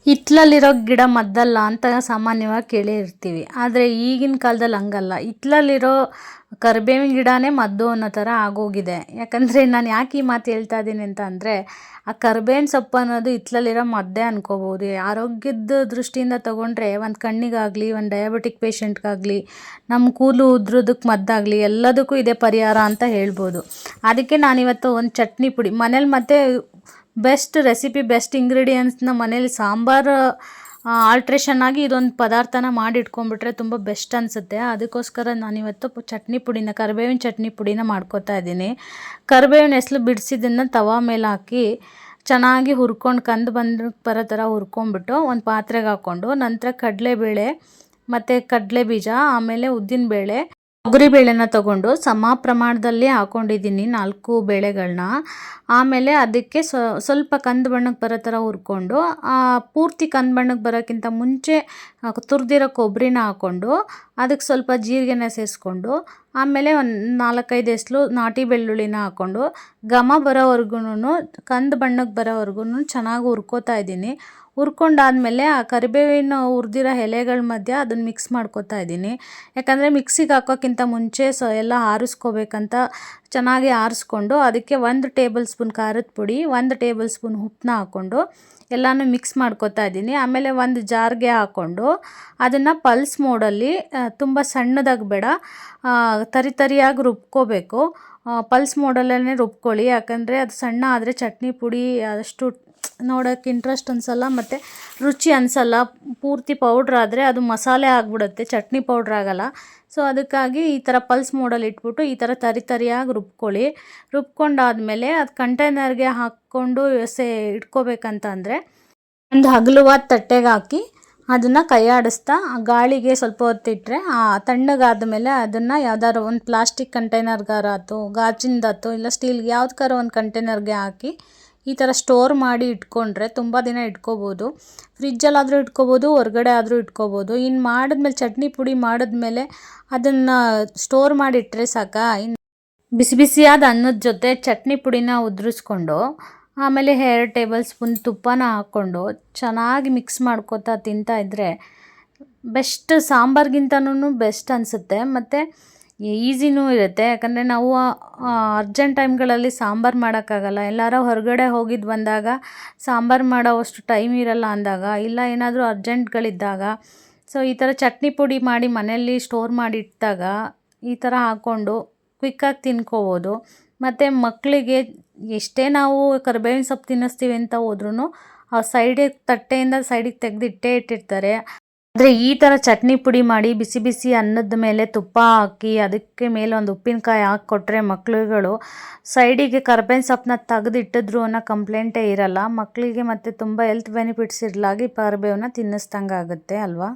ಹಿತ್ತಲಲ್ಲಿರೋ ಗಿಡ ಮದ್ದಲ್ಲ ಅಂತ ಸಾಮಾನ್ಯವಾಗಿ ಕೇಳೇ ಇರ್ತೀವಿ. ಆದರೆ ಈಗಿನ ಕಾಲದಲ್ಲಿ ಹಂಗಲ್ಲ. ಹಿತ್ತಲಲ್ಲಿರೋ ಕರಿಬೇವಿನ ಗಿಡನೇ ಮದ್ದು ಅನ್ನೋ ಥರ ಆಗೋಗಿದೆ. ಯಾಕಂದರೆ ನಾನು ಯಾಕೆ ಈ ಮಾತು ಹೇಳ್ತಾ ಇದ್ದೀನಿ ಅಂತ ಅಂದರೆ, ಆ ಕರಿಬೇವಿನ ಸೊಪ್ಪು ಅನ್ನೋದು ಹಿತ್ತಲಲ್ಲಿರೋ ಮದ್ದೇ ಅನ್ಕೋಬೋದು. ಆರೋಗ್ಯದ ದೃಷ್ಟಿಯಿಂದ ತೊಗೊಂಡ್ರೆ ಒಂದು ಕಣ್ಣಿಗಾಗಲಿ, ಒಂದು ಡಯಾಬಿಟಿಕ್ ಪೇಷಂಟ್ಗಾಗಲಿ, ನಮ್ಮ ಕೂದಲು ಉದ್ರೋದಕ್ಕೆ ಮದ್ದಾಗಲಿ ಎಲ್ಲದಕ್ಕೂ ಇದೇ ಪರಿಹಾರ ಅಂತ ಹೇಳ್ಬೋದು. ಅದಕ್ಕೆ ನಾನಿವತ್ತು ಒಂದು ಚಟ್ನಿ ಪುಡಿ ಮನೇಲಿ ಮತ್ತೆ ಬೆಸ್ಟ್ ರೆಸಿಪಿ, ಬೆಸ್ಟ್ ಇಂಗ್ರೀಡಿಯೆಂಟ್ಸ್ನ ಮನೇಲಿ ಸಾಂಬಾರು ಆಲ್ಟ್ರೇಷನ್ ಆಗಿ ಇದೊಂದು ಪದಾರ್ಥನ ಮಾಡಿ ಇಟ್ಕೊಂಡ್ಬಿಟ್ರೆ ತುಂಬ ಬೆಸ್ಟ್ ಅನಿಸುತ್ತೆ. ಅದಕ್ಕೋಸ್ಕರ ನಾನಿವತ್ತು ಚಟ್ನಿ ಪುಡಿನ, ಕರಿಬೇವಿನ ಚಟ್ನಿ ಪುಡಿನ ಮಾಡ್ಕೋತಾ ಇದ್ದೀನಿ. ಕರಿಬೇವಿನ ಎಸ್ಲು ಬಿಡಿಸಿದ್ದನ್ನು ತವಾ ಮೇಲೆ ಹಾಕಿ ಚೆನ್ನಾಗಿ ಹುರ್ಕೊಂಡು ಕಂದು ಬರೋ ಥರ ಹುರ್ಕೊಂಡ್ಬಿಟ್ಟು ಒಂದು ಪಾತ್ರೆಗೆ ಹಾಕ್ಕೊಂಡು, ನಂತರ ಕಡಲೆಬೇಳೆ ಮತ್ತು ಕಡಲೆ ಬೀಜ, ಆಮೇಲೆ ಉದ್ದಿನಬೇಳೆ, ತೊಗರಿಬೇಳೆನ ತೊಗೊಂಡು ಸಮ ಪ್ರಮಾಣದಲ್ಲಿ ಹಾಕ್ಕೊಂಡಿದ್ದೀನಿ 4 ಬೇಳೆಗಳನ್ನ. ಆಮೇಲೆ ಅದಕ್ಕೆ ಸ್ವಲ್ಪ ಕಂದು ಬಣ್ಣಕ್ಕೆ ಬರೋ ಥರ ಹುರ್ಕೊಂಡು, ಪೂರ್ತಿ ಕಂದು ಬಣ್ಣಕ್ಕೆ ಬರೋಕ್ಕಿಂತ ಮುಂಚೆ ತುರಿದಿರೋ ಕೊಬ್ಬರಿನ ಹಾಕ್ಕೊಂಡು, ಅದಕ್ಕೆ ಸ್ವಲ್ಪ ಜೀರಿಗೆನ ಸೇರಿಸ್ಕೊಂಡು, ಆಮೇಲೆ ಒಂದು 4-5 ಎಸ್ಲು ನಾಟಿ ಬೆಳ್ಳುಳ್ಳಿನ ಹಾಕ್ಕೊಂಡು ಘಮ ಬರೋವರೆಗೂ, ಕಂದು ಬಣ್ಣಕ್ಕೆ ಬರೋವರೆಗೂ ಚೆನ್ನಾಗಿ ಹುರ್ಕೋತಾ ಇದ್ದೀನಿ. ಹುರ್ಕೊಂಡಾದಮೇಲೆ ಆ ಕರಿಬೇವಿನ ಹುರಿದಿರೋ ಎಲೆಗಳ ಮಧ್ಯೆ ಅದನ್ನು ಮಿಕ್ಸ್ ಮಾಡ್ಕೋತಾ ಇದ್ದೀನಿ. ಯಾಕಂದರೆ ಮಿಕ್ಸಿಗೆ ಹಾಕೋಕ್ಕಿಂತ ಮುಂಚೆ ಎಲ್ಲ ಆರಿಸ್ಕೋಬೇಕಂತ ಚೆನ್ನಾಗಿ ಆರಿಸ್ಕೊಂಡು, ಅದಕ್ಕೆ 1 ಟೇಬಲ್ ಸ್ಪೂನ್ ಖಾರದ ಪುಡಿ, 1 ಟೇಬಲ್ ಸ್ಪೂನ್ ಉಪ್ಪನ್ನ ಹಾಕ್ಕೊಂಡು ಎಲ್ಲನೂ ಮಿಕ್ಸ್ ಮಾಡ್ಕೋತಾ ಇದ್ದೀನಿ. ಆಮೇಲೆ ಒಂದು ಜಾರ್ಗೆ ಹಾಕ್ಕೊಂಡು ಅದನ್ನು ಪಲ್ಸ್ ಮೋಡಲ್ಲಿ, ತುಂಬ ಸಣ್ಣದಾಗಿ ಬೇಡ, ತರಿಯಾಗಿ ರುಬ್ಕೋಬೇಕು. ಪಲ್ಸ್ ಮೋಡಲ್ಲೇ ರುಬ್ಕೊಳ್ಳಿ. ಯಾಕಂದರೆ ಅದು ಸಣ್ಣ ಆದರೆ ಚಟ್ನಿ ಪುಡಿ ಅಷ್ಟು ನೋಡೋಕ್ಕೆ ಇಂಟ್ರೆಸ್ಟ್ ಅನಿಸಲ್ಲ ಮತ್ತು ರುಚಿ ಅನಿಸಲ್ಲ. ಪೂರ್ತಿ ಪೌಡ್ರ್ ಆದರೆ ಅದು ಮಸಾಲೆ ಆಗಿಬಿಡುತ್ತೆ, ಚಟ್ನಿ ಪೌಡ್ರ್ ಆಗೋಲ್ಲ. ಸೊ ಅದಕ್ಕಾಗಿ ಈ ಥರ ಪಲ್ಸ್ ಮೋಡಲ್ಲಿ ಇಟ್ಬಿಟ್ಟು ಈ ಥರ ತರಿಯಾಗಿ ರುಬ್ಕೊಳ್ಳಿ. ರುಬ್ಕೊಂಡಾದಮೇಲೆ ಅದು ಕಂಟೈನರ್ಗೆ ಹಾಕ್ಕೊಂಡು ಇಟ್ಕೋಬೇಕಂತ ಅಂದರೆ ಒಂದು ಅಗಲವಾದ ತಟ್ಟೆಗೆ ಹಾಕಿ ಅದನ್ನು ಕೈಯಾಡಿಸ್ತಾ ಗಾಳಿಗೆ ಸ್ವಲ್ಪ ಹೊತ್ತಿಟ್ಟರೆ ತಣ್ಣಗಾದ ಮೇಲೆ ಅದನ್ನು ಯಾವ್ದಾದ್ರು ಒಂದು ಪ್ಲಾಸ್ಟಿಕ್ ಕಂಟೈನರ್ಗಾರಾಯ್ತು, ಗಾಜಿಂದಾಯ್ತು, ಇಲ್ಲ ಸ್ಟೀಲ್ಗೆ ಯಾವ್ದಕ್ಕಾರು ಒಂದು ಕಂಟೈನರ್ಗೆ ಹಾಕಿ ಈ ಥರ ಸ್ಟೋರ್ ಮಾಡಿ ಇಟ್ಕೊಂಡ್ರೆ ತುಂಬ ದಿನ ಇಟ್ಕೋಬೋದು. ಫ್ರಿಜ್ಜಲ್ಲಾದರೂ ಇಟ್ಕೋಬೋದು, ಹೊರಗಡೆ ಆದರೂ ಇಟ್ಕೋಬೋದು. ಇನ್ನು ಮಾಡಿದ್ಮೇಲೆ ಚಟ್ನಿ ಪುಡಿ ಮಾಡಿದ್ಮೇಲೆ ಅದನ್ನು ಸ್ಟೋರ್ ಮಾಡಿಟ್ರೆ ಸಾಕಾ. ಇನ್ನು ಬಿಸಿ ಬಿಸಿಯಾದ ಅನ್ನದ ಜೊತೆ ಚಟ್ನಿ ಪುಡಿನ ಉದುರಿಸ್ಕೊಂಡು, ಆಮೇಲೆ 2 ಟೇಬಲ್ ಸ್ಪೂನ್ ತುಪ್ಪನ ಹಾಕ್ಕೊಂಡು ಚೆನ್ನಾಗಿ ಮಿಕ್ಸ್ ಮಾಡ್ಕೋತಾ ತಿಂತಾಯಿದ್ರೆ ಬೆಸ್ಟ್, ಸಾಂಬಾರ್ಗಿಂತನೂ ಬೆಸ್ಟ್ ಅನಿಸುತ್ತೆ ಮತ್ತು ಈಸಿನೂ ಇರುತ್ತೆ. ಯಾಕಂದರೆ ನಾವು ಅರ್ಜೆಂಟ್ ಟೈಮ್ಗಳಲ್ಲಿ ಸಾಂಬಾರು ಮಾಡೋಕ್ಕಾಗಲ್ಲ. ಎಲ್ಲಾರೋ ಹೊರಗಡೆ ಹೋಗಿದ್ದು ಬಂದಾಗ ಸಾಂಬಾರು ಮಾಡೋವಷ್ಟು ಟೈಮ್ ಇರಲ್ಲ ಅಂದಾಗ, ಇಲ್ಲ ಏನಾದರೂ ಅರ್ಜೆಂಟ್ಗಳಿದ್ದಾಗ, ಸೊ ಈ ಥರ ಚಟ್ನಿ ಪುಡಿ ಮಾಡಿ ಮನೆಯಲ್ಲಿ ಸ್ಟೋರ್ ಮಾಡಿ ಇಟ್ಟಾಗ ಈ ಥರ ಹಾಕ್ಕೊಂಡು ಕ್ವಿಕ್ಕಾಗಿ ತಿನ್ಕೋಬೋದು. ಮತ್ತು ಮಕ್ಕಳಿಗೆ ಎಷ್ಟೇ ನಾವು ಕರಿಬೇವಿನ ಸೊಪ್ಪು ತಿನ್ನಿಸ್ತೀವಿ ಅಂತ ಹೋದ್ರೂ ಆ ಸೈಡಿಗೆ ತಟ್ಟೆಯಿಂದ ಸೈಡಿಗೆ ತೆಗೆದು ಇಟ್ಟಿರ್ತಾರೆ. ಆದರೆ ಈ ಥರ ಚಟ್ನಿ ಪುಡಿ ಮಾಡಿ ಬಿಸಿ ಬಿಸಿ ಅನ್ನದ ಮೇಲೆ ತುಪ್ಪ ಹಾಕಿ ಅದಕ್ಕೆ ಮೇಲೆ ಒಂದು ಉಪ್ಪಿನಕಾಯಿ ಹಾಕ್ಕೊಟ್ರೆ ಮಕ್ಕಳುಗಳು ಸೈಡಿಗೆ ಕರಿಬೇವಿನ ಸೊಪ್ಪನ್ನ ತೆಗೆದಿಟ್ಟಿದ್ರು ಅನ್ನೋ ಕಂಪ್ಲೇಂಟೇ ಇರಲ್ಲ. ಮಕ್ಕಳಿಗೆ ಮತ್ತು ತುಂಬ ಹೆಲ್ತ್ ಬೆನಿಫಿಟ್ಸ್ ಇರಲಾಗಿ ಕರಿಬೇವನ್ನ ತಿನ್ನಿಸ್ದಂಗೆ ಆಗುತ್ತೆ ಅಲ್ವಾ.